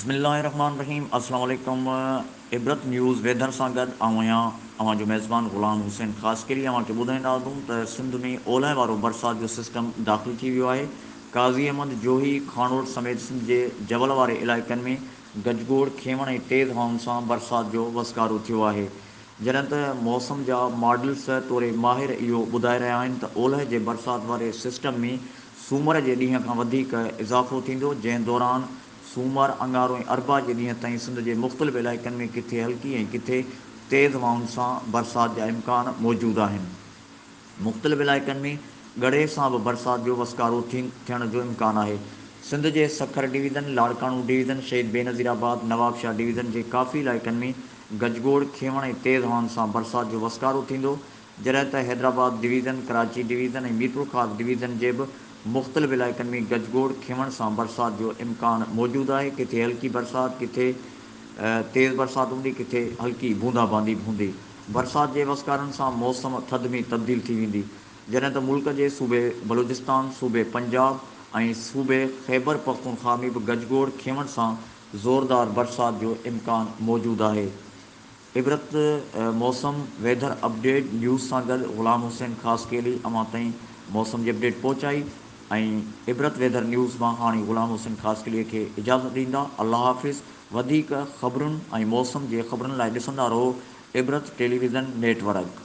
बिस्मिल्लाहिर्रहमानिर्रहीम। अस्सलाम वालेकुम। इबरत न्यूज़ वेदर सां गॾु आवां जो मेज़बान ग़ुलाम हुसैन ख़ासि करे तव्हांखे ॿुधाईंदा हूं त सिंध में ओलह वारो बरसाति जो सिस्टम दाख़िल थी वियो आहे। काज़ी अहमद जोही खानोड़ समेत सिंध जे जबल वारे इलाइक़नि में गजगोड़ खेवण ऐं तेज़ हवाउनि सां बरसाति जो वसकारो थियो आहे। जॾहिं त मौसम जा मॉडल्स तौरु माहिर इहो ॿुधाए रहिया आहिनि त ओलह जे बरसाति वारे सिस्टम में सूमर जे ॾींहं खां वधीक इज़ाफ़ो थींदो, जंहिं दौरान सूमर, अंगारो ऐं अरबा जे ॾींहं ताईं सिंध जे मुख़्तलिफ़ इलाइक़नि में किथे हल्की ऐं किथे तेज़ हवाउनि सां बरसाति जा इम्कान मौजूदु आहिनि। मुख़्तलिफ़ इलाइक़नि में गड़े सां बि बरसाति जो वसकारो थियण जो इम्कानु आहे। सिंध जे सखर डिवीज़न, लाड़काणू डिवीज़न, शहीद बेनज़ीराबाद, नवाबशाह डिवीज़न जे काफ़ी इलाइक़नि में गजगोड़ खेवण ऐं तेज़ हवाउनि सां बरसाति जो वसकारो थींदो, जॾहिं त हैदराबाद डिवीज़न, कराची डिवीज़न ऐं मीरपुर ख़ास डिवीज़न जे बि मुख़्तलिफ़ इलाइक़नि में गजगोड़ खेवण सां बरसाति जो इम्कानु मौजूदु आहे। किथे हल्की बरसाति, किथे तेज़ बरसाति हूंदी, किथे हल्की बूंदाबांदी बि हूंदी। बरसाति जे वसकारनि सां मौसम थधि में तब्दील थी वेंदी, जॾहिं त मुल्क जे सूबे बलूचिस्तान, सूबे पंजाब ऐं सूबे ख़ैबर पख्तूनख्वा में बि गजगोड़ खेवण सां ज़ोरदार बरसाति जो इम्कानु मौजूदु आहे। इबरत मौसम वेदर अपडेट न्यूज़ सां गॾु ग़ुलाम हुसैन ख़ासि केली अवां ताईं मौसम जी अपडेट पहुचाई ऐं इबरत वेदर न्यूज़ मां हाणे ग़ुलाम हुसैन ख़ासि केलीअ खे इजाज़त ॾींदा। अल्लाह हाफ़िज़। वधीक ख़बरुनि ऐं मौसम जे ख़बरुनि लाइ ॾिसंदा रहो इबरत टेलीविज़न नेटवर्क।